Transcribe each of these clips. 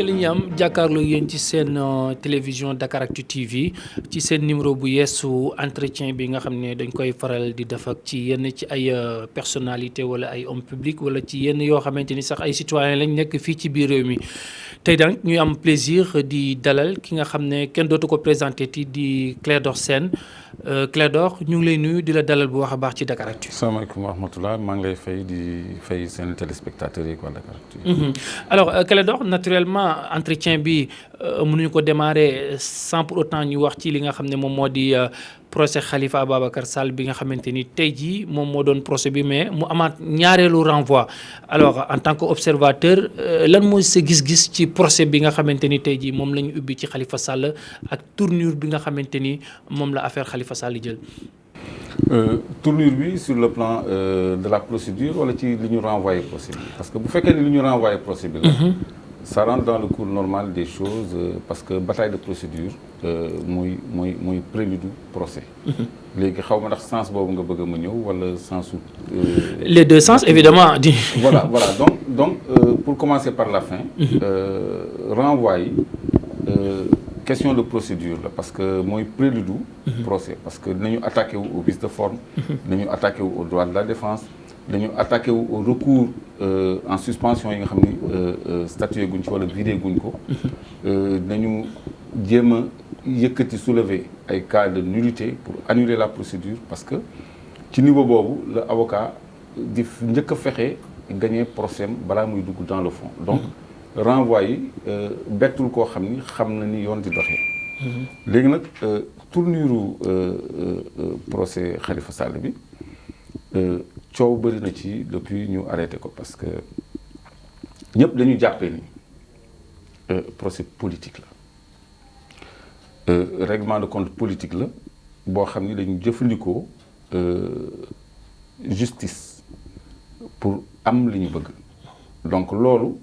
mbégte li ñu am jàkkaarloo yéen ci seen télévision Dakaractu TV ci seen numéro bu yeesu entretien bi nga xam ne dañ koy faral di def ak ci yenn ci ay personnalité wala ay homme public wala ci yenn yoo xamante ni sax ay citoyen lañ nekk fii ci biir réew mi tey donc ñuy am plaisir di dalal ki nga xam ne kenn dootu ko présenté ti di Clédor Sène Clédor ñu ngi lay nuyu di la dalal bu wax a baax ci Dakaractu. salaamaaleykum wa rahmatulah maa ngi lay fay di fay seen téléspectateurs yi quoi Dakaractu. Alors Clédor naturellement entretien bi mënuñu ko démarrer sans pour autant ñu wax ci li nga xam ne moom moo di procès Khalifa Ababacar Sall bi nga xamante ni tey jii moom moo doon procès bi mais mu amaat ñaareelu renvoi alors en tant que observateur lan mooy sa gis-gis ci procès bi nga xamante ni tey jii moom la ñu ubbi ci Khalifa Sall ak tournure bi nga xamante ni moom la affaire Khalifa Sall jël. Tournure bi sur le plan de la procédure wala ci li ñu renvoyé procès bi parce que bu fekkee ni li ñu renvoyé procès bi la. Ça rentre dans le cours normal des choses parce que bataille de procédure mooy prélude du procès. léegi xaw ma ndax sens boobu nga bëgg a ma ñëw wala sensu. Les deux sens évidemment. voilà donc pour commencer par la fin. renvoi yi question de procédure la parce que mooy prélude du procès parce que dinañu attaqué wu au vice de forme. dinañu attaqué wu au droit de la défense. dañu attaqué wu au recours en suspension yi nga xam ni statué guñ ci wala vidé guñ ko. dañu jéem a yëkkati soulever ay cas de nullité pour annuler la procédure parce que ci niveau boobu la avocat di njëkk a fexe gagner procès balaa muy dugg dans le fond. donc renvoi yi bettul koo xam ni xam na ni yoon di doxee. léegi nag tournure procès Khalifa Sall bi. coow bëri na ci depuis ñu arrêté ko parce que ñëpp dañu jàppee ni procès politique la règlement de compte politique la boo xam ni dañu jëfandikoo justice pour am li ñu bëgg donc loolu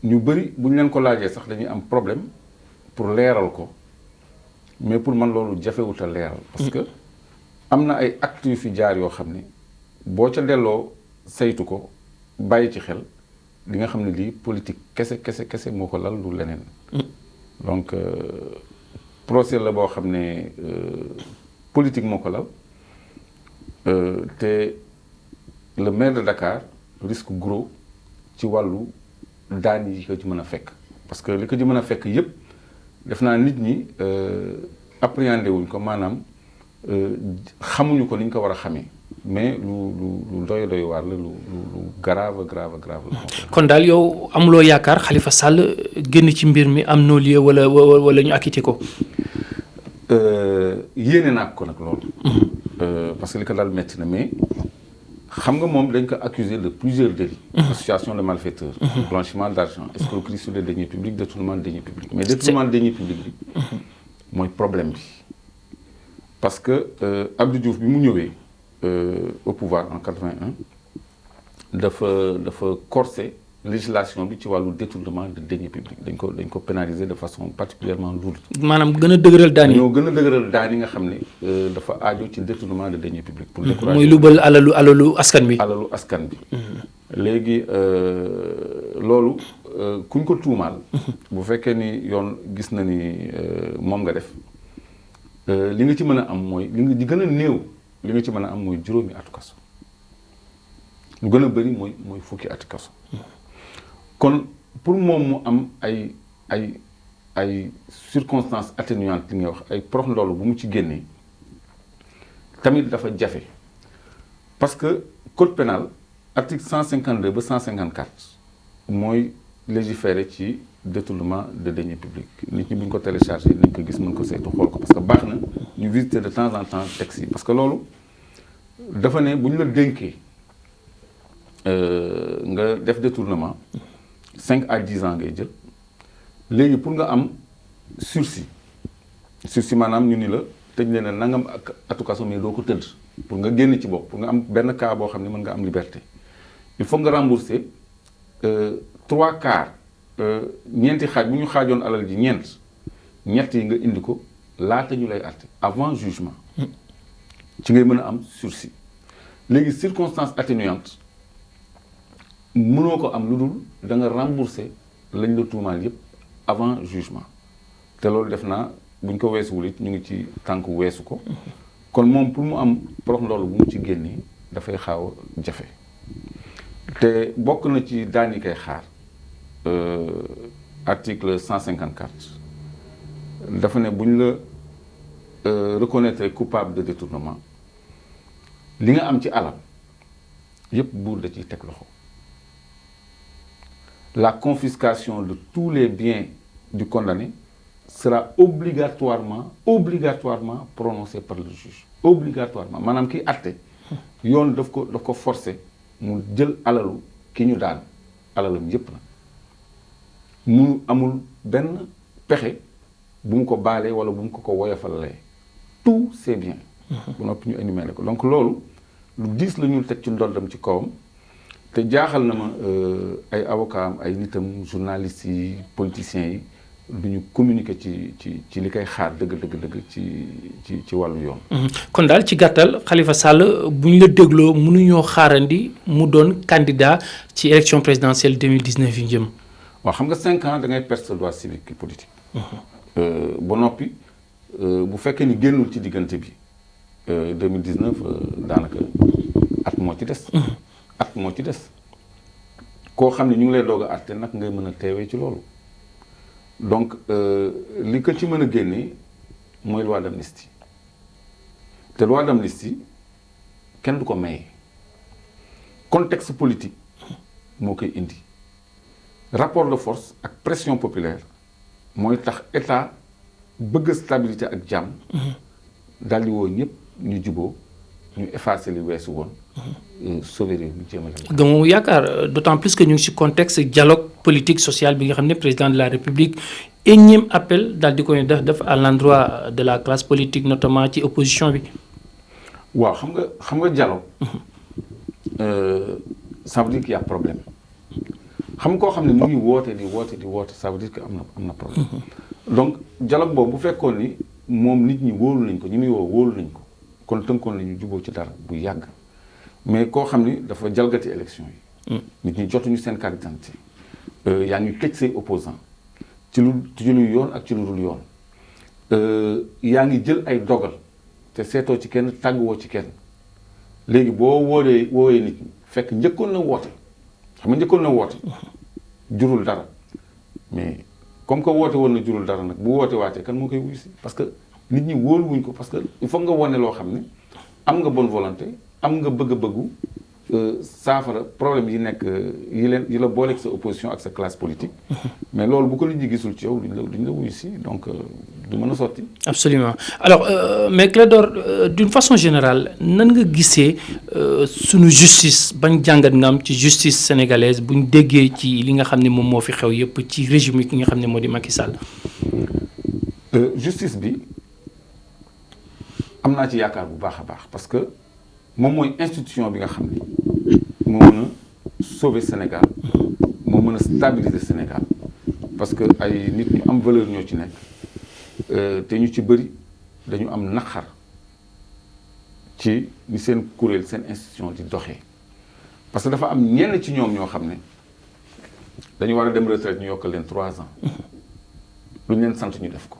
ñu bëri bu ñu leen ko laajee sax dañuy am problème pour leeral ko mais pour man loolu jafewut a leeral parce que am na ay actes yu fi jaar yoo xam ni boo ca delloo saytu ko bàyyi ci xel li nga xam ne lii politique kese moo ko lal lu leneen. donc procès la boo xam ne politique moo ko lal te le maire de Dakar risque gros ci wàllu daan yi ko ci mën a fekk parce que li ko ci mën a fekk yépp def naa nit ñi appréhendé wuñ ko maanaam. xamuñu ko ni ñu ko war a xamee mais lu doy waar la lu grave la. kon daal yow amuloo yaakaar Khalifa Sall génn ci mbir mi am non lieu wala ñu acquitté ko. yéene naa ko nag loolu. parce que li ko daal métti na mais xam nga moom dañ ko accusé de plusieurs délits. association de malfaiteurs. blanchiment d'argent escroquerie sur les deniers publics détournement de deniers publics mais détournement de deniers publics bi mooy problème bi. parce que Abdou Diouf bi mu ñëwee au pouvoir en 81 dafa corser législation bi ci wàllu détournement de deniers publics dañ ko pénaliser de façon particulièrement lourde. maanaam gën a dëgëral daan yi. ñoo gën a dëgëral daan yi nga xam ne dafa aajo ci détournement de deniers publics. pour décourager mooy lubal alalu askan bi. alalu askan bi. léegi loolu kuñ ko tuumaal. bu fekkee ni yoon gis na ni moom nga def. li nga ci mën a am mooy di gën a néew li nga ci mën a am mooy juróomi atu kaso lu gën a bëri mooy fukki atu kaso kon pour moom mu am ay circonstances atténuantes li ngay wax ay prox ndoolu bu mu ci génnee tamit dafa jafe parce que code pénal article 152 ba 154 mooy légiférer ci détournement de deniers publics nit ñi bu ñu ko téléchargé nañ ko gis mën ko saytu xool ko parce que baax na ñu visiter de temps en temps texte yi parce que loolu dafa ne bu ñu la dénkee nga def détournement 5 à 10 ans ngay jël léegi pour nga am sursis maanaam ñu ni la tëj leen ne nangam ak atu kaso mais doo ko tëdd pour nga génn ci bopp pour nga am benn cas boo xam ne mën nga am liberté il faut nga rembourser 3/4 ñeenti xaaj bu ñu xaajoon alal ji ñett yi nga indi ko laata ñu lay àtte avant jugement ci ngay mën a am sursis léegi circonstance atténuante mënoo ko am lu dul da nga rembourser lañ la tuumaal yëpp avant jugement te loolu def naa buñ ko weesuwul it ñu ngi ci tànk weesu ko kon moom pour mu am porox ndoll bu mu ci génnee dafay xaaw a jafe te bokk na ci daan yi koy xaar article 154 dafa ne buñ la reconnaître coupable de détournement li nga am ci alal yëpp buur da ciy teg loxo la confiscation de tous les biens du condamné sera obligatoirement prononcée par le juge obligatoirement maanaam kiy àtte yoon daf ko forcer mu jël alalu ki ñu daan alalam yëpp na mu amul benn pexe bu mu ko baalee wala bu mu ko woyofalalee tous ces biens bu noppi ñu énuméré ko donc loolu lu diis la ñu teg ci ndoddam ci kawam te jaaxal na ma ay avocat am ay nitam journalistes yi politiciens yi du ñu communiquer ci li koy xaar dëgg ci wàllu yoon. kon daal ci gàttal Khalifa Sall bu ñu la dégloo mënuñoo xaarandi mu doon candidat ci élection présidentielle 2019 yi jëm. waaw xam nga 5 ans da ngay perdre sa droit civique et politique. ba noppi bu fekkee ni génnul ci diggante bi 2019 daanaka at moo ci des. at moo ci des koo xam ne ñu ngi lay doog a àtte nag ngay mën a teewee ci loolu. donc li ko ci mën a génne mooy loi d'amnistie te loi d'amnistie kenn du ko maye contexte politique moo koy indi rapport de force ak pression populaire mooy tax état bëgg stabilité ak jàmm daal di woo ñëpp ñu juboo ñu effacer li weesu woon sauver réew mi jéem a gëmoo yaakaar d'autant plus que ñu ngi ci contexte dialogue politique social bi nga xam ne président de la république énième appel daal di koy def à l'endroit de la classe politique notamment ci opposition bi. waaw xam nga dialogue ça veut dire qu'il y a problème xam nga koo xam ne mu ngi woote di woote ça veut dire que am na problème donc dialogue boobu bu fekkoon ni moom nit ñi wóolu nañ ko ñi muy wóolu nañ ko kon tënkoon nañu juboo ci dara bu yàgg mais koo xam ni dafa jalgati élection yi nit ñi jotuñu seen carte d'identité yaa ngi tëj say opposants ci lu yoon ak ci lu dul yoon yaa ngi jël ay dogal te seetoo ci kenn tàgguwoo ci kenn léegi boo woowee nit ñi fekk njëkkoon na woote xam nga njëkkoon na woote jurul dara mais comme que woote woon na jurul dara nag bu woote waatee kan moo koy wuyu si parce que nit ñi wóoluwuñ ko parce que il faut nga wane loo xam ne am nga bonne volonté am nga bëgg-bëggu saafara problème yi nekk yi la booleeg sa opposition ak sa classe politique mais loolu bu ko nit ñi gisul ci yow duñ la wuyu si donc du mën a sotti. absolument alors mais Clédor d'une façon générale nan nga gisee sunu justice bañ jàngat nga am ci justice sénégalaise buñ déggee ci li nga xam ne moom moo fi xew yépp ci régime ki nga xam ne moo di Macky Sall. justice bi am naa ci yaakaar bu baax a baax parce que moom mooy institution bi nga xam ne moo mën a sauver Sénégal moo mën a stabiliser Sénégal parce que ay nit ñu am valeur ñoo ci nekk te ñu ci bëri dañu am naqar ci ni seen kuréel seen institution di doxee parce que dafa am ñenn ci ñoom ñoo xam ne dañu war a dem retraite ñu yokkal leen 3 ans lu ñu leen sant ñu def ko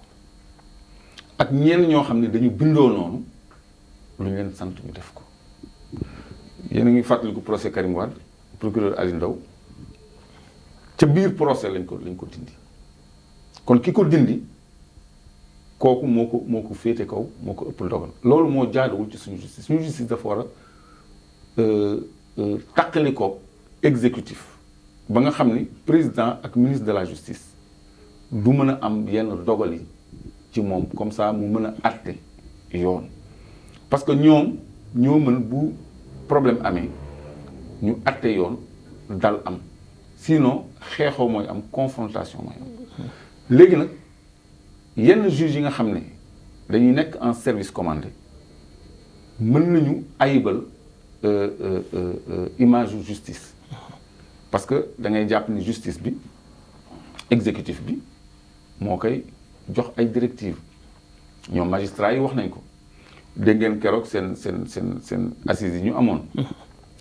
ak ñenn ñoo xam ne dañu bindoo noonu lu ñu leen sant ñu def ko yéen a ngi fàttaliku procès Karim Wade procureur Ali Ndaw ca biir procès lañ ko dindi kon ki ko dindi kooku moo ko féete kaw moo ko ëpp dogal loolu moo jaaduwul ci suñu justice dafa war a taqali ko exécutif ba nga xam ni président ak ministre de la justice du mën a am yenn dogal yi ci moom comme ça mu mën a àtte yoon parce que ñoom ñoo mën bu problème amee ñu àtte yoon dal am sinon xeexoo mooy am confrontation mooy am léegi nag yenn juges yi nga xam ne dañuy nekk en service commandé mën nañu ayibal image yu justice parce que da ngay jàpp ni justice bi exécutif bi moo koy jox ay directives ñoom magistrats yi wax nañ ko dégg ngeen keroog seen assises yi ñu amoon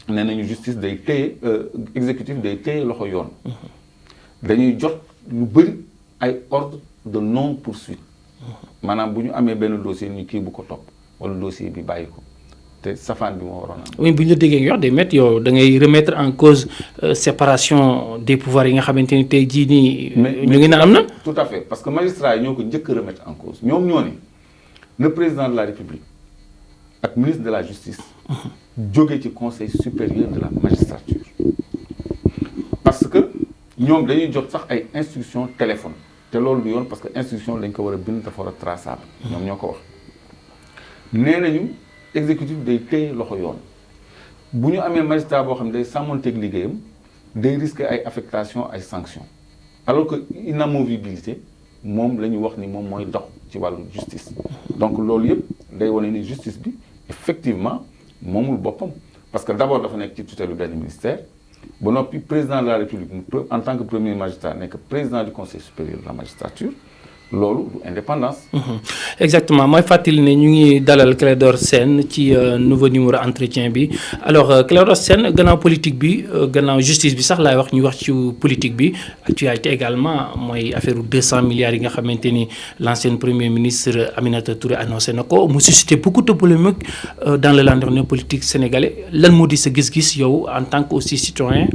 nee nañu justice day téye exécutif day téye loxo yoon dañuy jot lu bëri ay ordre de non poursuite maanaam bu ñu amee benn dossier ñu kii bu ko topp wala dossier bi bàyyi ko te safaan bi moo waroon am. oui bu ñu la déggee nga wax day métti yow da ngay remettre en cause séparation des pouvoirs yi nga xamante ni tey jii nii. ñu ngi naan am na. tout à fait parce que magistrats yi ñoo ko njëkk a remettre en cause ñoom ñoo ne le président de la République ak ministre de la justice. jóge ci conseil supérieur de la magistrature. parce que ñoom dañuy jot sax ay instructions téléphone te loolu du yoon parce que instruction dañ ko war a bind dafa war a traçable. ñoom ñoo ko wax nee nañu. exécutif day téye loxo yoon bu ñu amee magistrat boo xam ne day sàmmonteeg liggéeyam day risquer ay affectation ay sanctions alors que inamovibilité moom la ñu wax ni moom mooy dox ci wàllu justice donc loolu yëpp day wane ni justice bi effectivement moomul boppam parce que d'abord dafa nekk ci tutelle benn ministère ba noppi président de la République en tant que premier magistrat nekk président du conseil supérieur de la magistrature loolu du indépendance. exactement mooy fàttali ne ñu ngi dalal Clédor Sène ci nouveau numéro entretien bi alors Clédor Sène gannaaw politique bi gannaaw justice bi sax laay wax ñu wax ci politique bi actualité également mooy affaire 200 milliards yi nga xamante ni l'ancien premier ministre Aminata Touré annoncé na ko mu suscité beaucoup de polémiques dans le landerneau politique sénégalais lan moo di sa gis-gis yow en tant que aussi citoyen.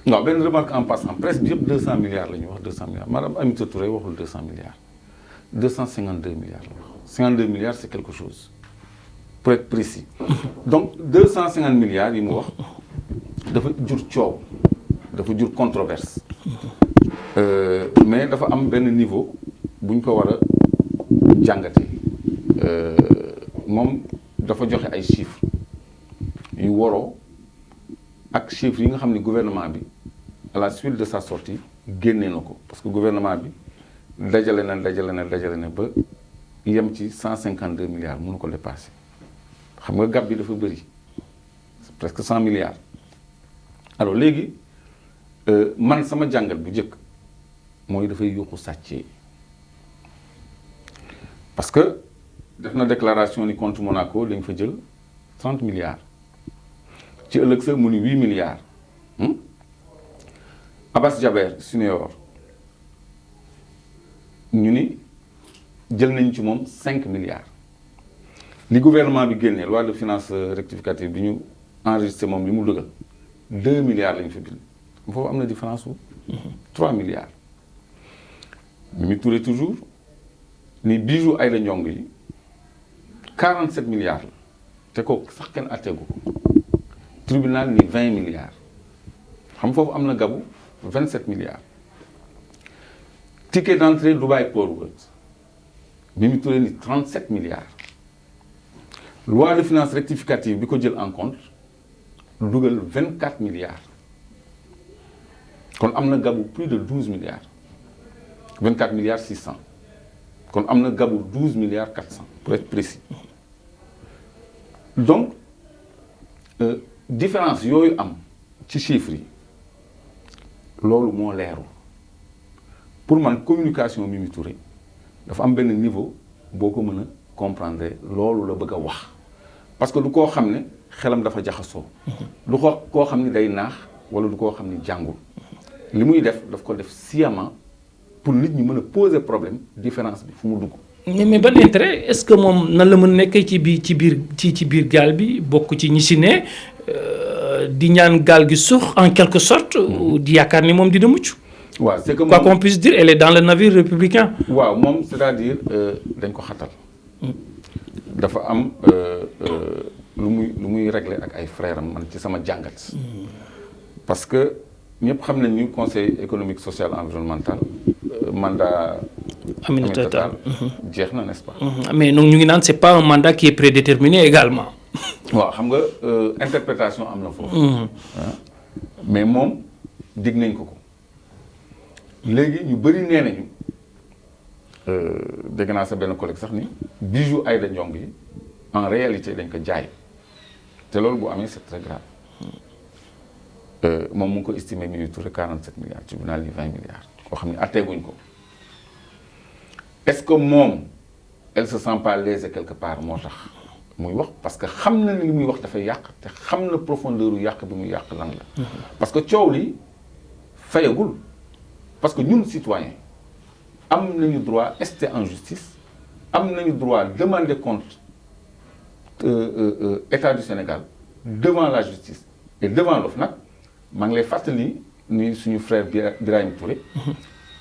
non benn remarque en passant presse bi yëpp 200 milliards la ñuy wax 200 milliards madame Aminata Touré waxul 200 milliards 252 milliards la wax 52 milliards c'est quelque chose pour être précis donc 250 milliards yi mu wax dafa jur coow dafa jur controverse mais dafa am benn niveau bu ñu ko war a jàngatee moom dafa joxe ay chiffres yu waroo ak chiffres yi nga xam ne gouvernement bi à la suite de sa sortie génnee na ko parce que gouvernement bi dajale na ba yem ci 152 milliards mënu ko dépasser xam nga gap bi dafa bëri c'est presque 100 milliards alors léegi man sama jàngat bu njëkk mooy dafay yuuxu sàccee parce que def na déclaration ni compte Monaco dañ fa jël 30 milliards ci ëllëg sa mu ni 8 milliards Abbas Jaber Senior ñu ni jël nañ ci moom 5 milliards li gouvernement bi génnee loi de finances rectificative bi ñu enregistré moom li mu dugal 2 milliards lañ fa bind foofu am na différence wu 3 milliards Mimi Touré toujours ni bijou Aïda Ndiongue yi 47 milliards la te ko sax kenn atteegu ko tribunal ni 20 milliards xam foofu am na gabu 27 milliards ticket d'entrée Dubai Port World Mimi Touré ni 37 milliards loi de finances rectificative bi ko jël en compte dugal 24 milliards kon am na gabu plus de 12 milliards 24 milliards 600 kon am na gabu 12 milliards 400 pour être précis donc différence yooyu am ci chiffres yi loolu moo leerul pour man communication Mimi Touré dafa am benn niveau boo ko mën a comprendre loolu la bëgg a wax parce que du koo xam ne xelam dafa jaxasoo du koo xam ne day naax wala du koo xam ne jàngul li muy daf ko def sciemment pour nit ñi mën a poser problème différence bi fu mu dugg. mais ban intérêt est-ce que moom nan la mën nekkee ci biir gaal bi bokk ci ñi si ne di ñaan gaal gi suux en quelque sorte di yaakaar ni moom dina mucc. waaw c'est que quoi qu'on puisse dire elle est dans le navire républicain. waaw moom c'est-à-dire dañ ko xatal. dafa am lu muy régler ak ay frères am man ci sama jàngat. parce que ñëpp xam nañ ni conseil économique social environnemental mandat. Aminata Tall jeex na n'est-ce pas. mais donc ñu ngi naan c'est pas un mandat qui est prédéterminé également. waaw xam nga interprétation am na foofu. mais moom dig nañ ko. léegi ñu bëri nee nañu dégg naa sa benn collègue sax ni bijou Aïda Ndiongue yi en réalité dañ ko jaay te loolu bu amee c'est très grave moom mu ngi ko estimé Mimi Touré 47 milliards tribunal yi 20 milliards koo xam ne atteeguñ ko est-ce que moom elle se sent pas lésée quelque part moo tax muy wax parce que xam na ni li muy wax dafay yàq te xam na profondeur u yàq bi muy yàq lan la parce que coow li fayagul parce que ñun citoyens am nañu droit rester en justice am nañu droit demander compte État du Sénégal devant la justice et devant l'OFNAC. maa ngi lay fàttali ni suñu frère Birahim Touré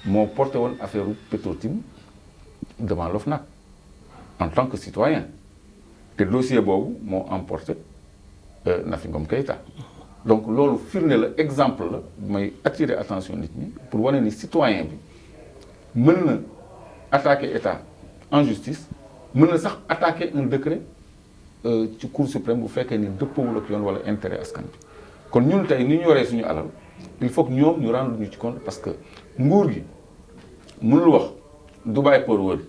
moo porté woon affaire Petro-Tim devant l'OFNAC en tant que citoyen te dossier boobu moo emporté Nafi Ngom Keïta donc loolu firnde la exemple la may attirer attention nit ñi pour wane ni citoyen bi mën na attaquer État en justice mën na sax attaquer un décret ci Cour suprême bu fekkee ni dëppoowul ak yoon wala intérêt askan bi kon ñun tey ni ñu yoree suñu alal il faut que ñoom ñu rendre ñu ci compte parce que nguur gi mënul wax Dubai Port World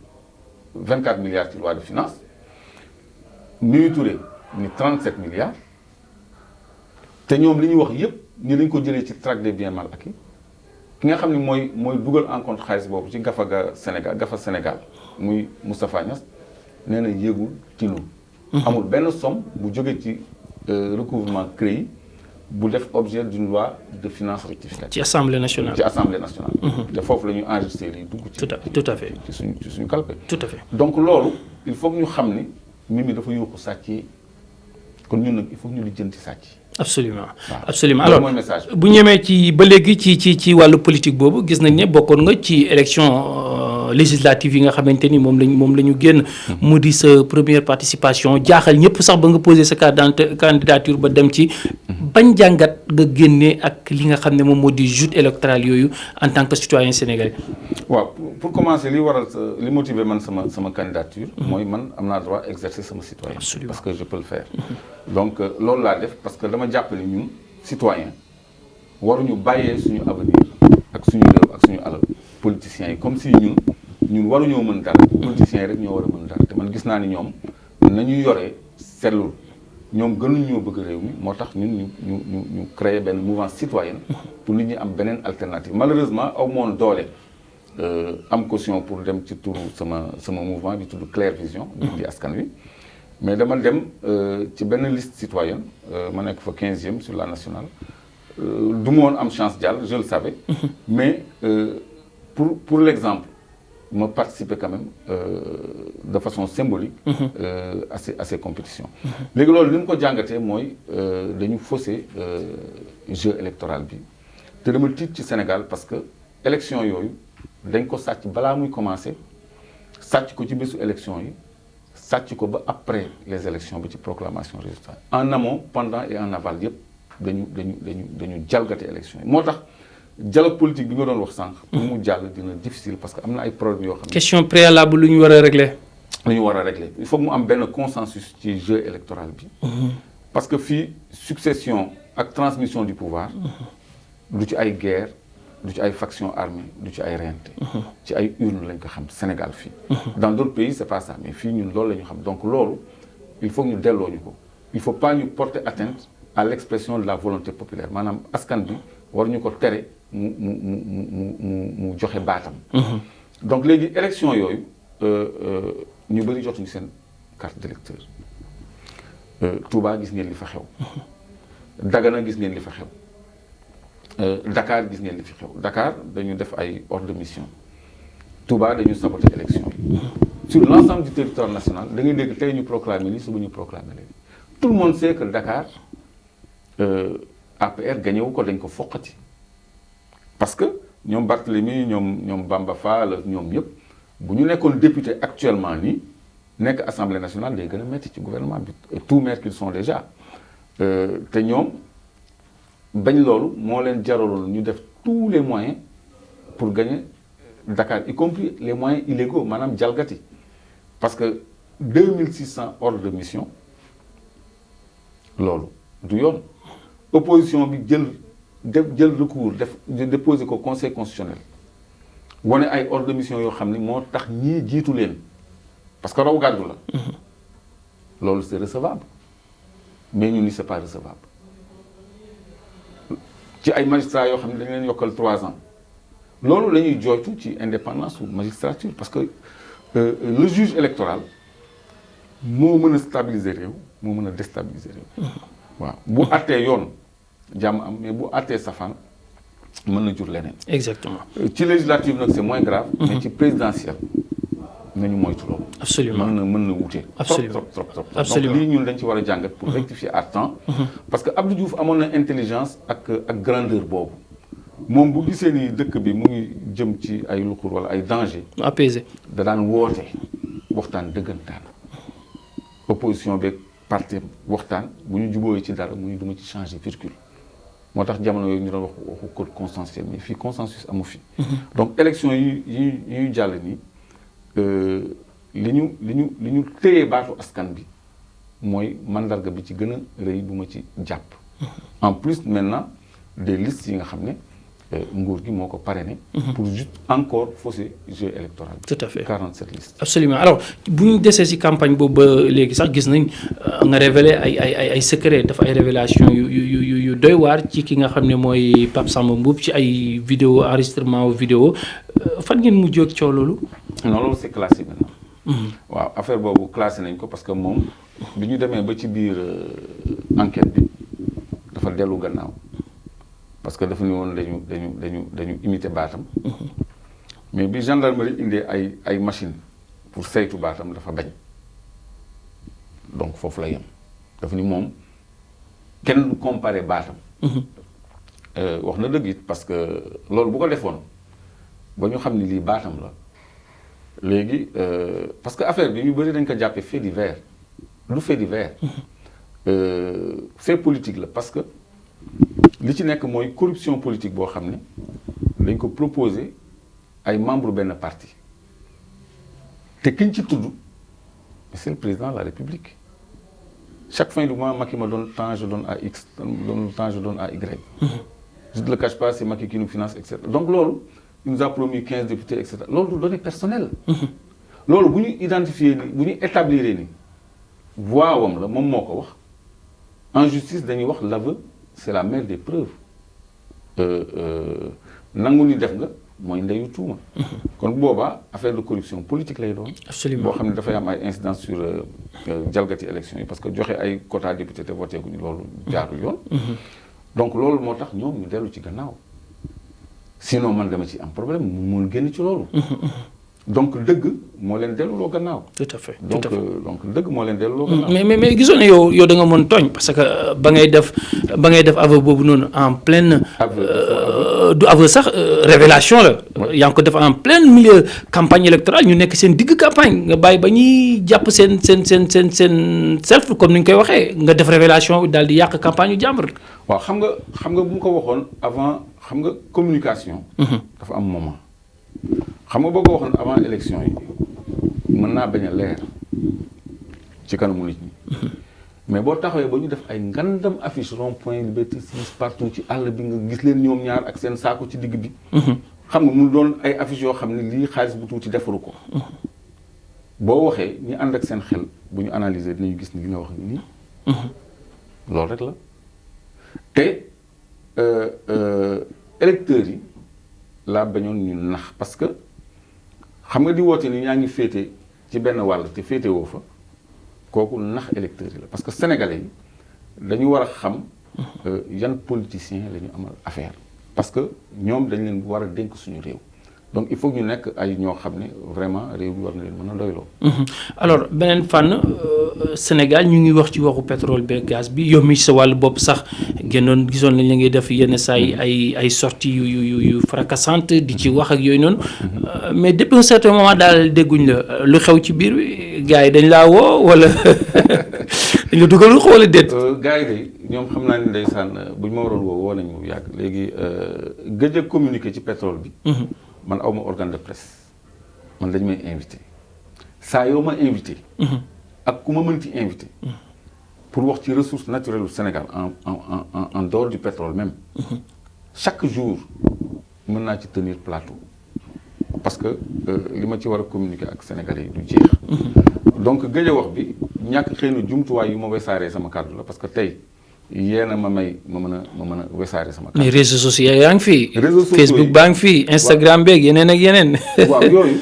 24 milliards ci loi de finances Mimi Touré ni 37 milliards te ñoom li ñuy wax yépp ni lañ ko jëlee ci traque des biens mal acquis ki nga xam ne mooy dugal en compte xaalis boobu ci gafa Sénégal muy Moustapha Niasse nee na yéegul tinul amul benn somme bu jóge ci recouvrement CREI bu def objet d'une loi de finances rectificative. ci assemblée nationale. ci assemblée nationale. te foofu la ñu enregistré lii dugg ci. tout à fait ci suñu calpe. tout à fait donc loolu il faut que ñu xam ni Mimi dafa yuuxu sàcc yi kon ñun nag il faut que ñu lijjanti sàcc. absolument waaw. absolument loolu alors mooy message bu ñemee ci ba léegi ci wàllu politique boobu gis nañ ne bokkoon nga ci élection législative yi nga xamante ni moom la ñu génn. mu di sa première participation jaaxal ñëpp sax ba nga posé sa candidature ba dem ci. bañ jàngat nga génnee ak li nga xam ne moom moo di joute électorale yooyu en tant que citoyen sénégalais. waaw pour commencer li waral li motiver man sama candidature. mooy man am naa droit exercer sama citoyen. Absolument. parce que je peux le faire. donc loolu laa def parce que dama jàpp ni ñun citoyen waruñu bàyyee suñu avenir ak suñu réew ak suñu alal politiciens yi comme si ñun waruñoo mën dara politiciens yi rek ñoo war a mën dara te man gis naa ni ñoom nañu yoree sellul ñoom gënuñoo bëgg réew mi moo tax ñun ñu créer benn mouvance citoyenne pour nit ñi am beneen alternative malheureusement aw moon doole am caution pour dem ci turu sama mouvement bi tudd Claire Vision di askan wi mais dama dem ci benn liste citoyenne ma nekk fa 15e sur la nationale du ma woon am chance jàll je le savais mais pour l'exemple ma participer quand même de façon symbolique à ces compétitions léegi loolu ni mu ko jàngatee mooy dañu faussé jeu électoral bi te dama tiit ci Sénégal parce que élection yooyu dañ ko sàcc balaa muy commencer sàcc ko ci bésu élection yi sàcc ko ba après les élections bi ci proclamation résultat en amont pendant et en aval yëpp dañu jalgate élection yi moo tax dialogue politique bi nga doon wax sànq. pour mu jàll dina difficile parce que am na ay problèmes yoo xam ne. question préalable lu ñu war a régler. lu ñu war a régler il faut que mu am benn consensus ci jeu électoral bi. parce que fii succession ak transmission du pouvoir. du ci ay guerre du ci ay factions armées du ci ay reyante. ci ay urnes lañ ko xam Sénégal fii. dans d'autres pays c'est pas ça mais fii ñun loolu la ñu xam donc loolu il faut que ñu delloo ñu ko il faut pas ñu porter atteinte à l'expression de la volonté populaire maanaam askan bi war ñu ko tere. mu joxe baatam. donc léegi élection yooyu ñu bëri jotuñu seen carte d'électeur Touba gis ngeen li fa xew. Dagana gis ngeen li fa xew. Dakar gis ngeen li fi xew Dakar dañu def ay ordre de mission Touba dañu saboter élection yi. sur l'ensemble du territoire national da ngay dégg tey ñu proclamer lii suba ñu proclamer leen tout le monde sait que Dakar APR gagné wu ko dañ ko foqati. parce que ñoom Barthélemy ñoom Bamba Fall ñoom ñëpp bu ñu nekkoon député actuellement nii nekk assemblée nationale day gën a metti ci gouvernement bi tout maire qu'ils sont déjà te ñoom bañ loolu moo leen jaraloon ñu def tous les moyens pour gagner Dakar y compris les moyens illégaux maanaam jalgati parce que 2600 ordres de mission loolu du yoon opposition bi jël recours déposer ko conseil constitutionnel wane ay ordre de mission yoo xam ni moo tax ñii jiitu leen parce que raw gàddu la loolu c'est recevable mais ñun ni c'est pas recevable ci ay magistrats yoo xam ne dañu leen yokkal 3 ans loolu la ñuy jooytu ci indépendance ou magistrature parce que le juge électoral moo mën a stabiliser réew moo mën a déstabiliser réew waaw bu attee yoon jàmm am mais bu àttee safaan mën na jur leneen. exactement. ci législative nag c'est moins grave. mais ci présidentielle nañu moytu loolu. absolument mën na wute. absolument trop. absolument donc lii ñun dañ ci war a jàngat pour rectifier à temps. parce que Abdou Diouf amoon na intelligence ak grandeur boobu moom bu gisee ni dëkk bi mu ngi jëm ci ay luxur wala ay danger. apaisé. da daan woote waxtaan dëggantaan opposition beeg parti waxtaan bu ñu jubóoyee ci dara mu ñu duma ci changer virgule. moo tax jamono yooyu ñu doon waxu code consensuel mais fii consensus amu fi. donc élection yi ñu jàll nii li ñu téye baatu askan bi mooy mandarga bi ci gën a rëy bu ma ci jàpp. en plus maintenant des listes yi nga xam ne nguur gi moo ko parrainé. pour juste encore fausser jeu électoral. tout à fait 47 listes. absolument alors bu ñu desee ci campagne boobu ba léegi sax gis nañ nga révélé ay secret dafa ay révélation yu doy waar ci ki nga xam ne mooy Pape Samba Mboup ci ay vidéo enregistrement vidéo fan ngeen mujjee ak coow loolu. non loolu c'est classé maintenant. waaw affaire boobu classé nañ ko parce que moom bi ñu demee ba ci biir enquête bi dafa dellu gannaaw. parce que dafa ni woon dañu imiter baatam. mais bi gendarmerie indee ay machine pour saytu baatam dafa bañ. donc foofu la yem dafa ni moom kenn du comparer baatam. wax na dëgg it parce que loolu bu ko defoon ba ñu xam ni lii baatam la léegi parce que affaire bi ñu bëri dañ ko jàppee fait divers lu fait divers. fait politique la parce que. li ci nekk mooy corruption politique boo xam ne dañ ko proposer ay membres benn parti te kiñ ci tudd c'est le président de la République chaque fin du mois Macky ma donne temps je donne à X donne temps je donne à Y. je ne le cache pas c'est Macky qui nous finance et cetera donc loolu il nous a promis 15 députés et cetera loolu du données personnelles. loolu bu ñu identifier ni bu ñu établir ni voix wam la moom moo ko wax en justice dañuy wax l'aveu c'est la mère des preuves nangu ni def nga mooy ndeyu tuuma. kon boobaa affaire de corruption politique lay doon. absolument boo xam ne dafay am ay incidence sur jalgati élection yi parce que joxe ay quota député te voté guñu loolu jaarul yoon. donc loolu moo tax ñoom ñu dellu ci gannaaw sinon man dama ci am problème mu mun génn ci loolu. donc dëgg moo leen delluloo gannaaw. tout à fait donc dëgg moo leen delluloo gannaaw. mais gisoon ne yow da nga mën tooñ parce que ba ngay def aveu boobu noonu en pleine. du aveu sax révélation la. yaa ngi ko def en plein milieu campagne électorale ñu nekk seen digg campagne nga bàyyi ba ñuy jàpp seen self comme ni ñu koy waxee nga def révélation daal di yàq campagne yu jàmbur. waaw xam nga bu ma ko waxoon avant xam nga communication. dafa am moment. xam nga boo ko waxoon avant élection yi mën naa bañ a leer ci kanamu nit ñi mais boo taxawee ba ñu def ay ngandam affiche rond point Liberté 6 partout ci àll bi nga gis leen ñoom ñaar ak seen saako ci digg bi. xam nga mu doon ay affiche yoo xam ne lii xaalis bu tuuti defaru ko. boo waxee ñi ànd ak seen xel bu ñu analyser dinañu gis ni li nga wax nii. loolu rek la te électeurs yi. laa bañoon ñu nax parce que xam nga di woote ni ñaa ngi féete ci benn wàll te féete woo fa kooku nax électeurs yi la parce que sénégalais yi dañu war a xam yan politiciens la ñu amal affaire parce que ñoom dañ leen war a dénk suñu réew donc il faut que ñu nekk ay ñoo xam ne vraiment réew mi war na leen mën a doyloo. alors beneen fànn Sénégal ñu ngi wax ci waxu pétrole beeg gaz bi yow mi sa wàllu bopp sax génnoon gisoon nañ la ngay def yenn saa yi ay sorties yu fracassante di ci wax ak yooyu noonu mais depuis un certain moment daal dégguñ la lu xew ci biir bi gars yi dañ laa woo wala dañ la dugal wala déet. gars yi de ñoom xam naa ni ndeysaan buñ ma waroon woo nañ mu yàgg léegi gëj a communiquer ci pétrole bi. man awma organe de presse man dañ may invité saa yoo ma invité. ak ku ma mënti invité. pour wax ci ressources naturelles du Sénégal en dehors du pétrole même. chaque jour mën naa ci tenir plateau parce que li ma ci war a communiquer ak Sénégalais yi du jeex. donc gëj a wax bi ñàkk xëy na jumtuwaay yu ma wesaaree sama kàddu la parce que tey yéena ma mën a wesaare sama kàddu. mais réseaux sociaux yaa ngi fi. réseaux sociaux Facebook baa ngi fi Instagram beeg yeneen ak yeneen. waaw yooyu.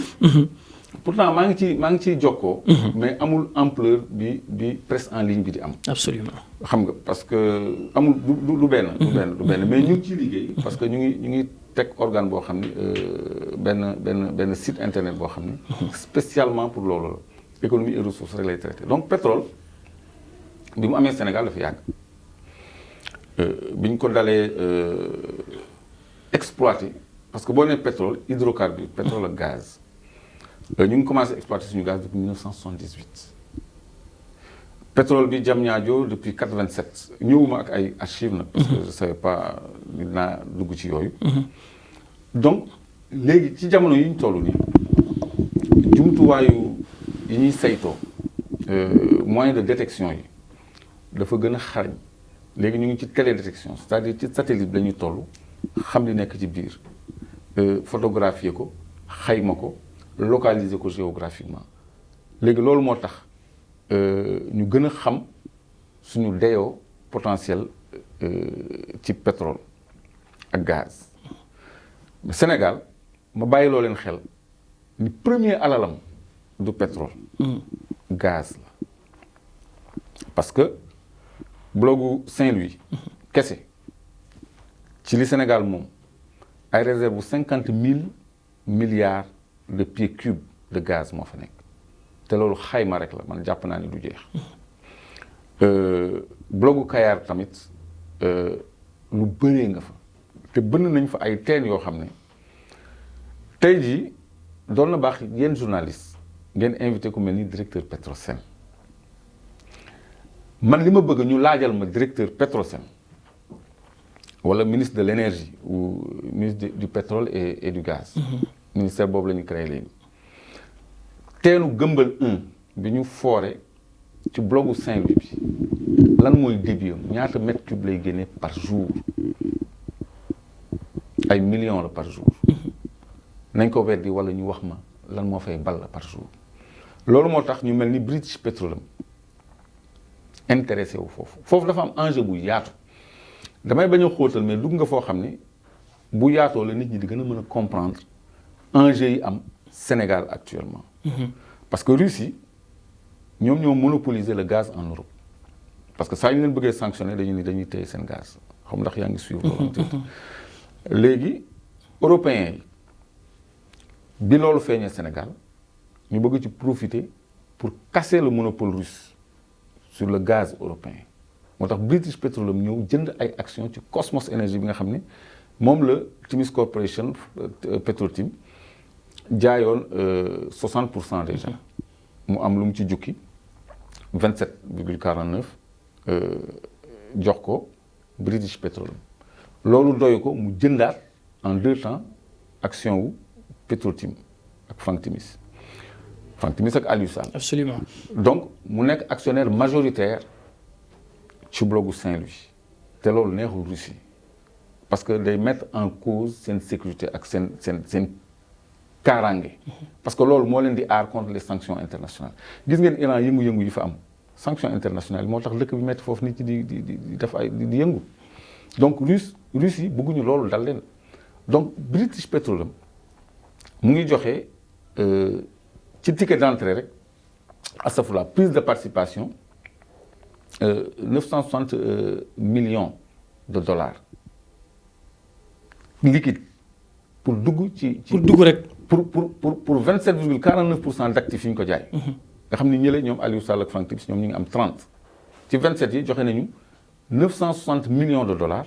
pourtant maa ngi ciy jokkoo. mais amul ampleur bi presse en ligne bi di am. absolument xam nga parce que amul du benn. du benn mais ñu ngi ciy liggéey. parce que ñu ngi teg organe boo xam ni benn site internet boo xam ni. spécialement pour loolu la économie et ressources rek lay traité donc pétrole bi mu amee Sénégal dafa yàgg bi ñu ko dalee exploité parce que boo nee pétrole hydrocarbure pétrole ak gaz. ñu ngi commencé exploiter suñu gaz depuis 1978 pétrole bi Diamniadio depuis 87 ñëwuma ak ay archives nag. parce que je savais pas dinaa dugg ci yooyu. donc léegi ci jamono yi ñu toll nii jumtuwaayu yi ñuy saytoo moyen de détection yi dafa gën a xarañ léegi ñu ngi ci télédétection c'est-à-dire ci satellite bi la ñuy toll xam li nekk ci biir photographier ko xayma ko. localiser ko géographiquement léegi loolu moo tax ñu gën a xam suñu dayoo potentiel ci pétrole ak gaz mais Sénégal ma bàyyi loo leen xel ni premier alalam du pétrole gaz la parce que blogu Saint-Louis kese ci li Sénégal moom ay réserve bu 50 000 milliards de pieds cubes de gaz moo fa nekk te loolu xayma rek la man jàpp naa ni du jeex blogu Kayar tamit lu bëree nga fa te bënn nañ fa ay teen yoo xam ne tey jii doon na baax yéen journaliste ngeen invité ku mel ni directeur Petrosen man li ma bëgg ñu laajal ma directeur Petrosen wala ministre de l'énergie ou ministre du pétrole et du gaz. ministère boobu la ñu créé léegi teenu Gëmbal 1 bi ñu foore ci blogu Saint-Louis bi lan mooy débit am ñaata mètre cube lay génne par jour ay millions la par jour nañ ko weddi wala ñu wax ma lan moo fay ball par jour loolu moo tax ñu mel ni British Petroleum intéressé wu foofu dafa am enjeu bu yaatu damay bañ a xóotal mais dugg nga foo xam ne bu yaatoo la nit ñi di gën a mën a comprendre enjeu yi am Sénégal actuellement. parce que Russie ñoom ñoo monopoliser le gaz en Europe parce que saa ñu leen bëggee sanctionner dañuy téye seen gaz xam ndax yaa ngi suivre. léegi européens yi bi loolu feeñee Sénégal ñu bëgg ci profiter pour casser le monopole russe sur le gaz européen moo tax British Petroleum ñëw jënd ay actions ci Cosmos Energy bi nga xam ne moom la Timis Corporation Petrotim jaayoon 60% déjà mu am lu mu ci jukki 27,49 jox ko British Petroleum loolu doy ko mu jëndaat en 2 temps action wu Petrotim ak Frank Timis ak Aliou Sall. Absolument. donc mu nekk actionnaire majoritaire ci blogu Saint-Louis te loolu neexul Russie parce que day mettre en cause seen sécurité ak seen kaaraange parce que loolu moo leen di aar contre les sanctions internationales gis ngeen Iran yëngu-yëngu yi fa am sanctions internationales moo tax dëkk bi metti foofu nit ñi di def ay di yëngu donc Russie bëgguñu loolu dal leen donc British Petroleum mu ngi joxe ci ticket d'entrée rek astafurlah prise de participation 960 millions de dollars liquide pour dugg ci. pour dugg rek. pour 27,49% d'actifs yi ñu ko jaay. nga xam ni ñële ñoom Aliou Sall ak Frank Timis ñoom ñu ngi am 30 ci 27 yi joxe nañu 960 millions de dollars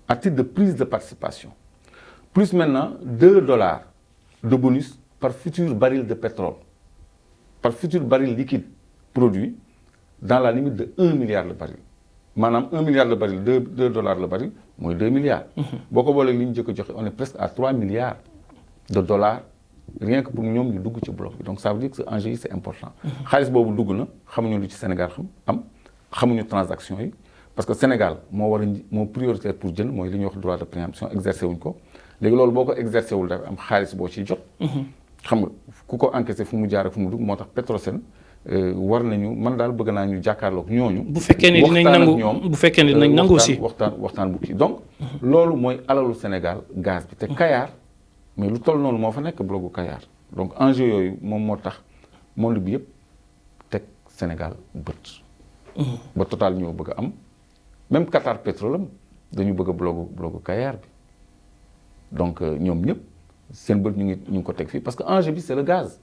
à titre de prise de participation plus maintenant $2 de bonus par futur baril de pétrole par futur baril liquide produit dans la limite de 1 milliard de baril maanaam 1 milliard de baril $2 le baril mooy 2 milliards. boo ko boolee li ñu jëkk a joxe on est presque à 3 milliards de dollars rien que pour ñoom ñu dugg ci bloc bi donc ça veut dire que ce enjeu yi c'est important. xaalis boobu dugg na xamuñu lu ci Sénégal xamuñu transaction yi parce que Sénégal moo prioritaire pour jënd mooy li ñuy wax droit de préemption exercer wuñ ko léegi loolu boo ko exercer wul dafa am xaalis boo ciy jot. xam nga ku ko encaissé fu mu jaar ak fu mu dugg moo tax Petrosen war nañu man daal bëgg naa ñu jàkkaarloog ñooñu. bu fekkee ne dinañ nangu bu fekkee ne dinañ nangu aussi waxtaan bu kii donc. loolu mooy alalu Sénégal gaz bi te Kayar mais lu toll noonu moo fa nekk blogu Kayar. donc enjeu yooyu moom moo tax monde bi yëpp teg Sénégal bët. ba Total ñoo bëgg a am même Qatar Pétrole dañu bëgg a blogu Kayar bi donc ñoom ñëpp seen bët ñu ngi ko teg fii parce que enjeu bi c'est le gaz.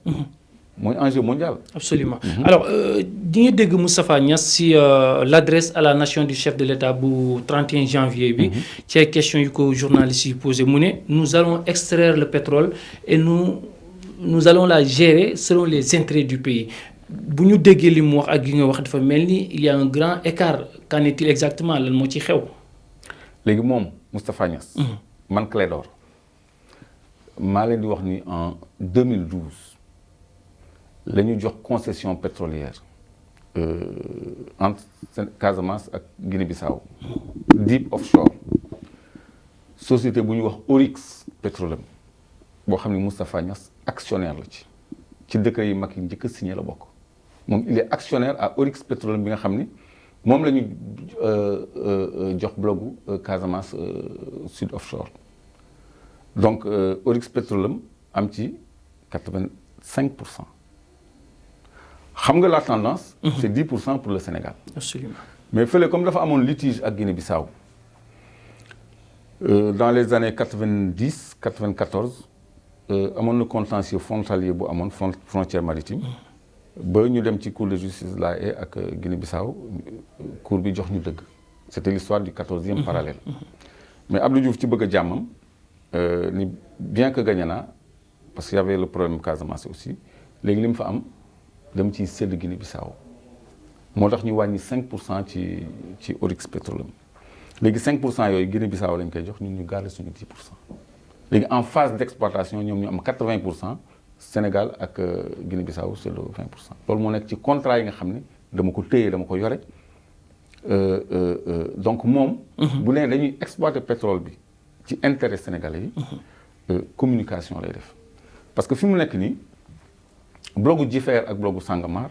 mooy enjeu mondial. Absolument. Alors di nga dégg Moustapha Niasse si l'adresse à la nation du chef de l'État bu 31 janvier bi. ci ay questions yu ko journalistes yi posé mu ne nous allons extraire le pétrole et nous allons la gérer selon les intérêts du pays. bu ñu déggee li mu wax ak li nga wax dafa mel ni il y a un grand écart qu'en est-il exactement lan moo ci xew. léegi moom Moustapha Niasse. man Clédor maa leen di wax ni en 2012 la ñu jox concession pétrolière entre Casamance ak Guinée-Bissau deep offshore société bu ñuy wax Oryx Petroleum boo xam ne Moustapha Niasse actionnaire la ci décret yi mag yi njëkk a signé la bokk. moom il est actionnaire à Oryx Petroleum bi nga xam ni moom la ñu jox blogu Casamance sud offshore donc Oryx Petroleum am ci 85%. xam nga la tendance. c'est 10% pour le Sénégal. Absolument. mais fële comme dafa amoon litige ak Guinée-Bissau dans les années 90 94 amoon na contentieux frontalier bu amoon frontière maritime. ba ñu dem ci cour de justice La Haye ak Guinée-Bissau cour bi jox ñu dëgg c'était l'histoire du 14e parallèle mais Abdou Diouf ci bëgg a jàmmam ni bien que gagné naa parce que y avait le problème Casamance aussi léegi li mu fa am dem ci sédd Guinée-Bissau moo tax ñu wàññi 5% ci Oryx Petroleum léegi 5% yooyu Guinée-Bissau lañ koy jox ñun ñu garder suñu 10%. léegi en phase d'exploitation ñoom ñu am 80%. Sénégal ak Guinée-Bissau c'est le 20%. loolu moo nekk ci contrat yi nga xam ne dama ko téye dama ko yore donc moom. bu nee dañuy exploiter pétrole bi ci intérêt sénégalais yi. communication lay def parce que fi mu nekk nii blogu Jifeer ak blogu Sangomar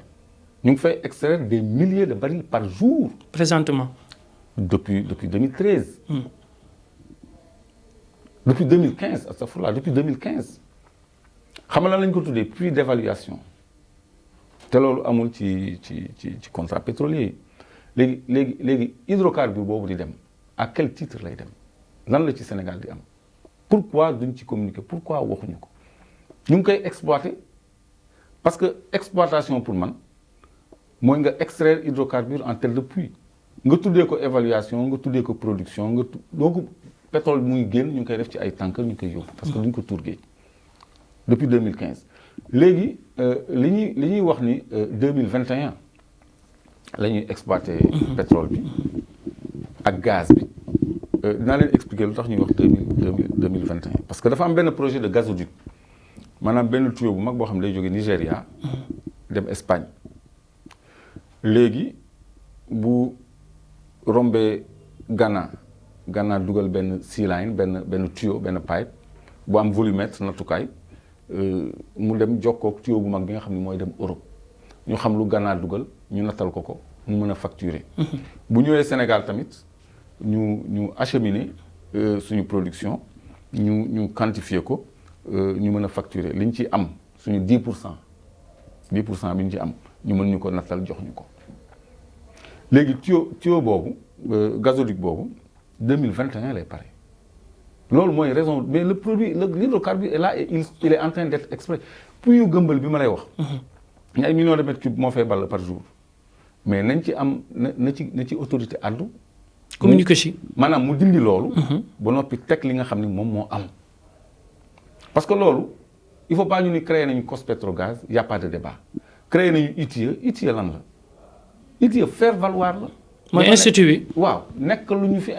ñu ngi fay extraire des milliers de barils par jour. présentement. depuis 2013. depuis 2015 astafurlah depuis 2015. xam nga lan lañ ko tuddee puits d'évaluation te loolu amul ci contrat pétrolier yi léegi hydrocarbure boobu di dem à quel titre lay dem lan la ci Sénégal di am pourquoi duñ ci communiquer pourquoi waxuñu ko ñu ngi koy exploiter parce que exploitation pour man mooy nga extraire hydrocarbure en terre de puits nga tuddee ko évaluation nga tuddee ko production donc pétrole muy génn ñu ngi koy def ci ay tanker ñu ngi koy yóbbu parce que duñ ko tuur géej depuis 2015 léegi li ñuy wax ni 2021 la ñuy exploiter pétrole bi ak gaz bi dinaa leen expliquer lu tax ñuy wax 2021 parce que dafa am benn projet de gazoduc maanaam benn tuyau bu mag boo xam ne day jóge Nigéria dem Espagne léegi bu rombee Ghana dugal benn sea line benn tuyau benn pipe bu am volumètre nattukaay mu dem jokkook tuyau bu mag bi nga xam ne mooy dem Europe ñu xam lu Ghana dugal ñu nattal ko mu mën a facturer. bu ñëwee Sénégal tamit ñu acheminer suñu production ñu quantifier ko ñu mën a facturer liñ ci am suñu 10% bi ñu ci am ñu mën ñu ko nattal jox ñu ko léegi tuyau boobu gazoduc boobu 2021 lay pare. loolu mooy raison mais le produit l'hydrocarbure est là et il est en train d'être extrait puits yu Gëmbël bi ma lay wax. ñu ay millions de mètres cubes moo fay ball par jour mais nañ ci am na ci autorité addu. communiqué ci maanaam mu dindi loolu. ba noppi teg li nga xam ni moom moo am. parce que loolu il faut pas ñu ni créer nañu COS-Petrogaz y a pas de débat créer nañu ITIE lan la ITIE faire valoir la. mooy institut bi. waaw nekk lu ñu fi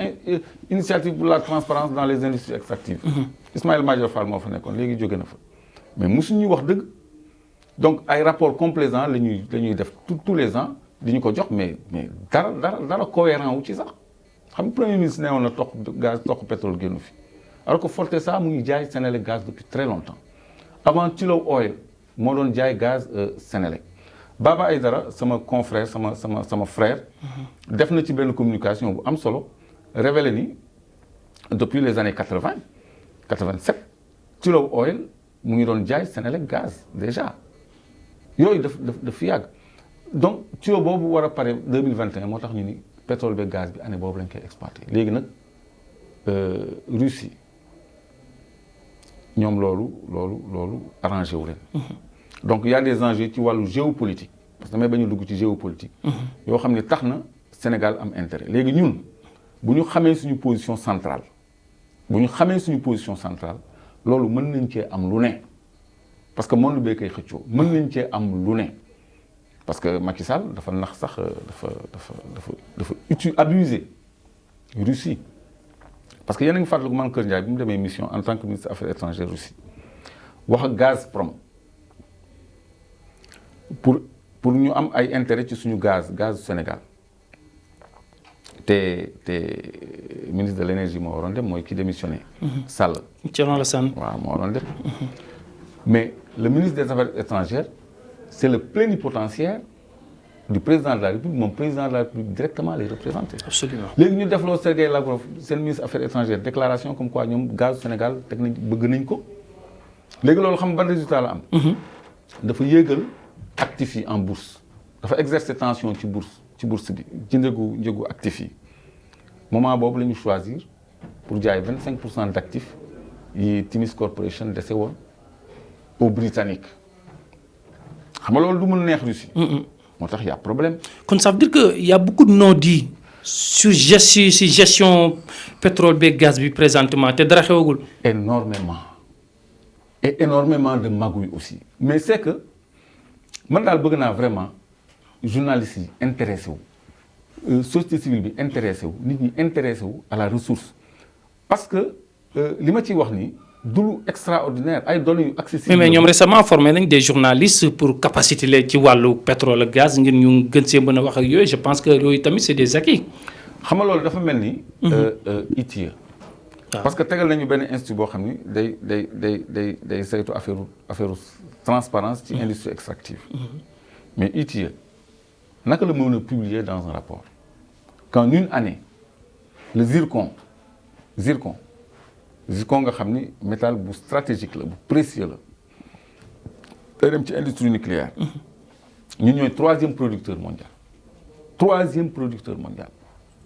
initiative pour la transparence dans les industries extractives. Ismaïla Madior Fall moo fa nekkoon léegi jóge na fa mais mosuñu wax dëgg donc ay rapports complaisants la ñuy def tous les ans di ñu ko jox mais dara cohérent wu ci sax xam nga premier ministre nee woon na toq pétrole génnu fi alors que Fortesa mu ngi jaay Senelec gaz depuis très longtemps avant Tullow Oil moo doon jaay gaz Senelec Baba Aïdara sama confrère sama frère. def na ci benn communication bu am solo révélé ni depuis les années 87 Tullow Oil mu ngi doon jaay Senelec gaz déjà yooyu daf fi yàgg donc tuyau boobu war a pare 2021 moo tax ñu ni pétrole bi gaz bi année boobu lañ koy exploité léegi nag Russie ñoom loolu arrangé wu leen. donc il y a des enjeux ci wàllu géopolitique parce que damay bañ a dugg ci géopolitique. yoo xam ne tax na Sénégal am intérêt léegi ñun bu ñu xamee suñu position centrale loolu mën nañ cee am lu ne parce que monde bee koy xëccoo mën nañ cee am lu ne parce que Macky Sall dafa nax sax dafa abuser Russie parce que yéen a ngi fàttaliku man Kër Ndiaye bi mu demee mission en tant que ministre des affaires étrangères Russie wax ak Gazprom pour ñu am ay intérêt ci suñu gaz Sénégal te ministre de l'énergie moo waroon dem mooy ki démissionné. Sall. Thierno Alassane. waaw moo waroon dem mais le ministre des affaires étrangères c'est le plénipotentiaire du président de la République moom président de la République directement les représenter. Absolument léegi ñu defloo Sergei Lavrov seen ministre affaires étrangères déclaration comme quoi ñoom gaz Sénégal teg nañ bëgg nañ ko léegi loolu xam ban résultat la am. dafa yéegal actifs yi en bourse dafa exercer tension ci bourse bi ci njëgu actifs yi moment boobu la ñu choisir pour jaay 25% d'actifs yi Timis Corporation dese woon aux Britanniques xam nga loolu du mën neex Russie. moo tax y a problème. kon ça veut dire que y a beaucoup de non-dits sur gestion pétrole beeg gaz bi présentement te dara xewagul. énormément de magouilles aussi mais c'est que man daal bëgg naa vraiment journalistes yi intéressé wu société civile bi intéressé wu nit ñi intéressé wu à la ressource parce que li ma ciy wax nii du lu extraordinaire ay données yu accessibles. mais ñoom récemment formé nañ des journalistes pour capacité leen ci wàllu pétrole ak gaz ngir ñu gën see mën a wax ak yooyu je pense que yooyu tamit c'est des acquis. xam nga loolu dafa mel ni. ITIE. parce que tegal nañu benn institut boo xam ni day saytu affaire transparence ci industrie extractive. mais ITIE naka la mën a publier dans un rapport qu'en une année le zircon nga xam ni métal bu stratégique la bu précieux la day dem ci industrie nucléaire ñun ñooy troisième producteur mondial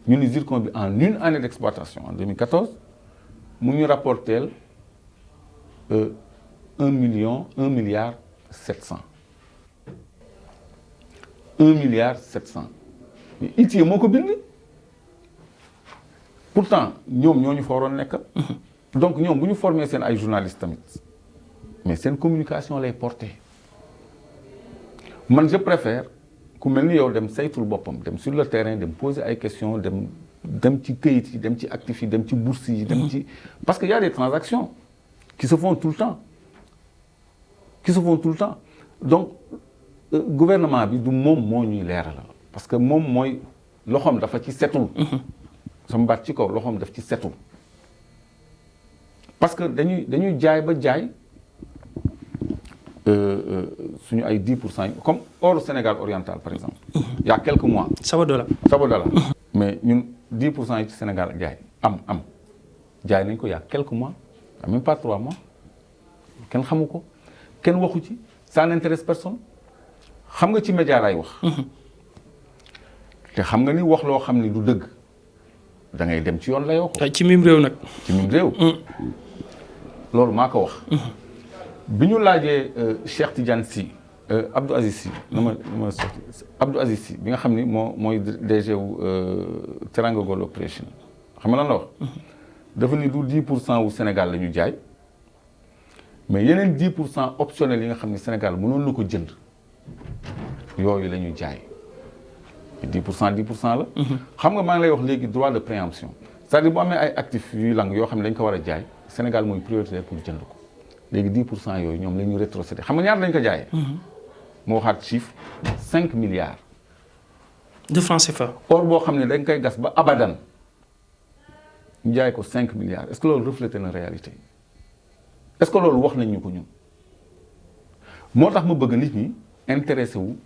ñu ni zircon bi en une année d'exploitation en 2014 mu ñu rapporteel 1 milliard 700 mais ITIE moo ko bind pourtant ñoom ñoo ñu fa waroon nekk donc ñoom bu ñu formé seen ay journalistes tamit mais seen communication lay porter man je préfère ku mel ni yow dem saytul boppam dem sur le terrain dem poser ay questions dem ci këyit yi dem ci actifs yi dem ci bourse yi dem ci parce que y a des transactions qui se font tout le temps donc gouvernement bi du moom moo ñuy leeralal parce que moom mooy loxoom dafa ci setul sama baat ci kaw loxoom daf ci setul parce que dañuy jaay ba jaay suñu ay 10% comme or Sénégal oriental par exemple il y a quelques mois Sabodala mais ñun 10% yi ci Sénégal jaay jaay nañ ko il y a quelques mois même pas 3 mois kenn xamu ko kenn waxu ci ça n'intéresse personne xam nga ci média lay wax te xam nga ni wax loo xam ni du dëgg da ngay dem ci yoon la yoo ko ci mim réew nag loolu maa ko wax bi ñu laajee Cheikh Tidiane Sy Abdou Aziz Sy Abdou Aziz Sy bi nga xam ni mooy DG wu Teranga Gold Operation xam nga lan la wax dafa ni du 10% wu Sénégal la ñu jaay mais yeneen 10% optionnels yi nga xam ni Sénégal mënoon na ko jënd yooyu la ñuy jaay 10% la xam nga maa ngi lay wax léegi droit de préemption c'est-à-dire bu amee ay actifs yuy lang yoo xam ne dañ ko war a jaay Sénégal mooy prioritaire pour jënd ko léegi 10% yooyu ñoom la ñu rétrocédé xam nga ñaar lañ ko jaayee moo waxaat chiffre 5 milliards de francs CFA or boo xam ne dañ koy gas ba abadan ñu jaay ko 5 milliards est-ce que loolu reflété na réalité est-ce que loolu wax nañ ñu ko ñun moo tax ma bëgg nit ñi intéressé wu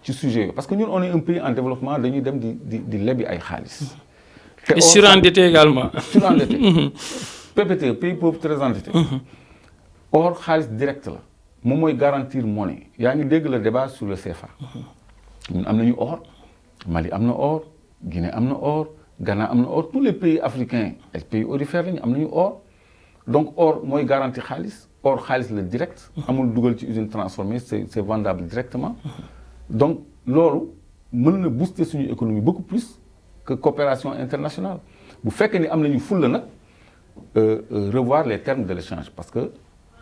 ci sujet yooyu parce que ñun on est un pays en développement dañuy dem di lebi ay xaalis. te surendetté également. surendetté. PPT pays pauvre très endetté. or xaalis direct la moom mooy garantir monnaie yaa ngi dégg le débat sur le CFA. ñun am nañu or Mali am na or Guinée am na or Ghana am na or tous les pays africains ay pays aurifères lañu am nañu or donc or mooy garantir xaalis or xaalis la direct. amul dugal ci usine transformée c'est vendable directement. donc loolu mën na booster suñu économie beaucoup plus que coopération internationale bu fekkee ni am nañu fulla nag revoir les termes de l'échange parce que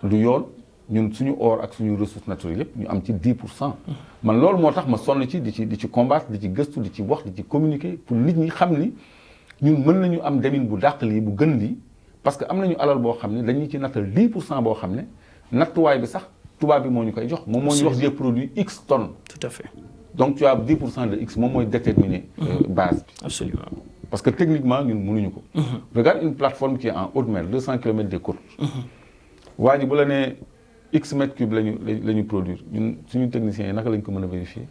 du yoon ñun suñu or ak suñu ressources naturelles yëpp ñu am ci 10%. man loolu moo tax ma sonn ci di ci combattre di ci gëstu di ci wax di ci communiquer pour nit ñi xam ni ñun mën nañu am demin bu dàq lii bu gën lii parce que am nañu alal boo xam ne dañuy ci nattal 10% boo xam ne nattuwaay bi sax tubaab bi moo ñu koy jox moom moo ñu wax des produits X tonnes. Tout à fait. donc tu as 10% de X moom mooy déterminer base bi. Absolument. parce que techniquement ñun mënuñu ko. regarde une plateforme qui est en haute mer 200 kilomètres des côtes. waa ji bu la nee X mètres cubes la ñu produire ñun suñu techniciens yi naka lañ ko mën a vérifier.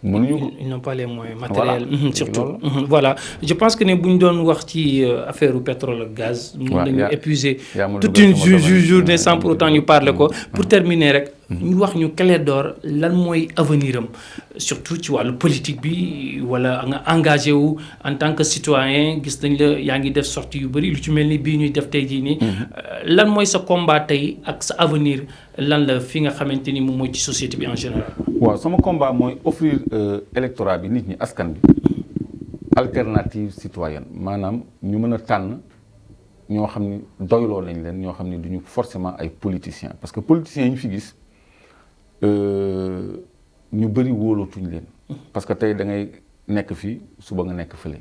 mënuñu ko ils n'ont pas les moyens matériels. Voilà. Surtout voilà je pense que ne bu ñu doon wax ci affaire pétrole ak gaz. mën nañu épuiser toute une journée sans pour autant ñu parler ko. pour terminer rek. ñu wax ñu Clédor lan mooy avenir am surtout ci wàllu politique bi wala nga engagé wu en tant que citoyen gis nañ la yaa ngi def sortie yu bëri lu ci mel ni bii ñuy def tey jii nii. lan mooy sa combat tey ak sa avenir lan la fi nga xamante ni moom mooy ci société bi en général. waaw sama combat mooy offrir électorat bi nit ñi askan bi alternative citoyenne maanaam ñu mën a tànn ñoo xam ni doyloo nañ leen ñoo xam ni duñu forcément ay politiciens parce que politiciens yi ñu fi gis ñu bëri wóolootuñ leen. parce que tey da ngay nekk fii suba nga nekk fële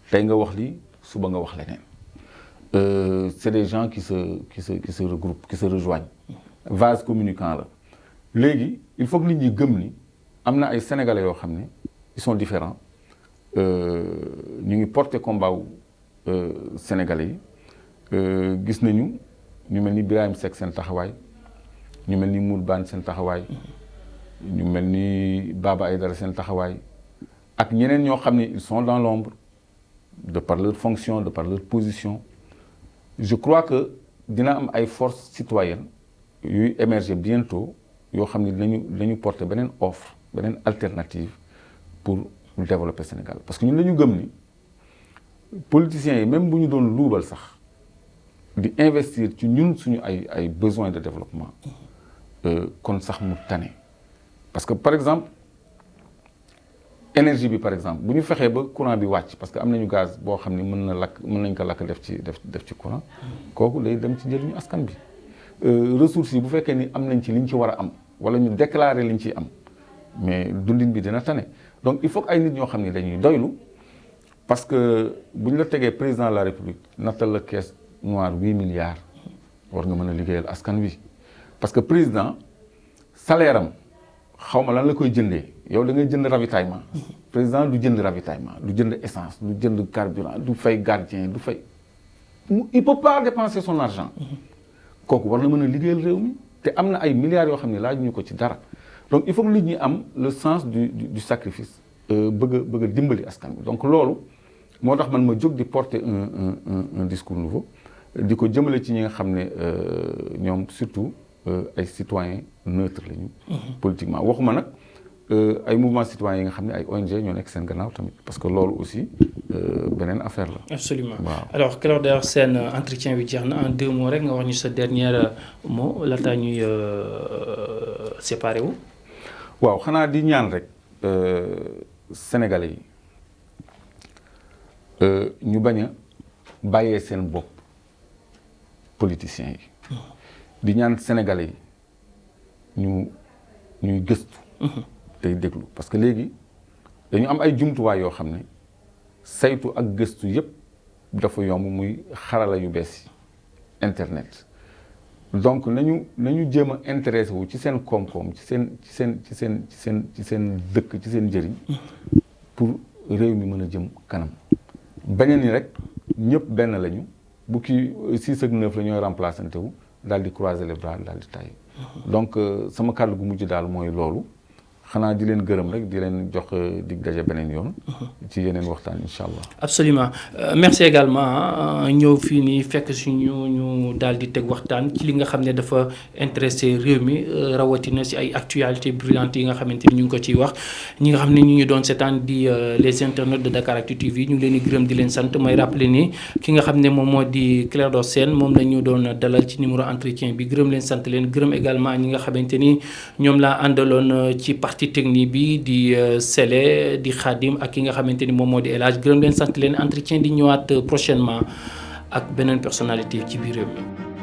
tey nga wax lii suba nga wax leneen c'est des gens qui se regroupent qui se rejoignent vase communicant la léegi il faut que nit ñi gëm ni am na ay sénégalais yoo xam ne ils sont différents ñu ngi porter combat wu sénégalais yi gis nañu ñu mel ni Birahim Seck seen taxawaay ñu mel ni Mour Bane seen taxawaay ñu mel ni Baba Aïdara seen taxawaay ak ñeneen ñoo xam ne ils sont dans l'ombre de par leur fonction de par leur position je crois que dina am ay forces citoyennes yuy émerger bientôt yoo xam ne dinañu porter beneen offre beneen alternative pour développer Sénégal parce que ñun dañu gëm ni politiciens yi même bu ñu doon luubal sax di investir ci ñun suñu ay besoins de développement kon sax mu tane parce que par exemple énergie bi par exemple bu ñu fexee ba courant bi wàcc parce que am nañu gaz boo xam ne mën nañ ko lakk def ci courant kooku day dem ci njëriñu askan bi ressources yi bu fekkee ni am nañ ci liñ ci war a am wala ñu déclarer liñ ciy am mais dundin bi dina tane donc il faut que ay nit ñoo xam ne dañuy doylu parce que bu ñu la tegee président de la république nattal la caisse noire 8 milliards war nga mën a liggéeyal askan wi parce que président salaire am xaw ma lan la koy jëndee yow da ngay jënd ravitaillement président du jënd ravitaillement du jënd essence du jënd carburant du fay gardien du fay il peut pas dépenser son argent kooku war na mën a liggéeyal réew mi te am na ay milliards yoo xam ne laajuñu ko ci dara donc il faut que nit ñi am le sens du sacrifice bëgg a dimbali askan bi donc loolu moo tax man ma jóg di porter un discours nouveau di ko jëmale ci ñi nga xam ne ñoom surtout ay citoyens neutres lañu. politiquement waxuma nag ay mouvements citoyens yi nga xam ne ay ONG ñoo nekk seen gannaaw tamit parce que loolu aussi beneen affaire la. absolument waaw alors Clédor seen entretien bi jeex na en 2 mots rek nga wax ñu sa dernier mot laata ñuy séparé wu. waaw xanaa di ñaan rek sénégalais yi ñu bañ a bàyyee seen bopp politiciens yi. di ñaan sénégalais yi ñuy gëstu. tey déglu parce que léegi dañu am ay jumtuwaay yoo xam ne saytu ak gëstu yépp dafa yomb muy xarala yu bees yi internet donc nañu jéem a intéressé wu ci seen koom-koom ci seen dëkk ci seen njëriñ pour réew mi mën a jëm kanam baña ni rek ñëpp benn lañu bu kii 6 ak 9 la ñooy remplaçante wu daal di croiser les bras daal di taille donc sama kàddu gu mujj daal mooy loolu xanaa di leen gërëm rek di leen jox dig daje beneen yoon. ci yeneen waxtaan incha allah. absolument merci également ñëw fii nii fekk si ñu daal di teg waxtaan ci li nga xam ne dafa intéressé réew mi rawatina si ay actualités brûlantes yi nga xamante ni ñu ngi ko ciy wax ñi nga xam ne ñu ngi doon seetaan di les internautes de Dakaractu TV ñu ngi leen di gërëm di leen sant may rappeler ni ki nga xam ne moom moo di Clédor Sène moom la ñu doon dalal ci numéro entretien bi gërëm leen sant leen gërëm également ñi nga xamante ni ñoom laa àndaloon ci partie technique bi di Sélé di Khadim ak ki nga xamante ni moom moo di El Hadj gërëm leen sant leen entretien di ñëwaat prochainement ak beneen personnalité ci biir réew mi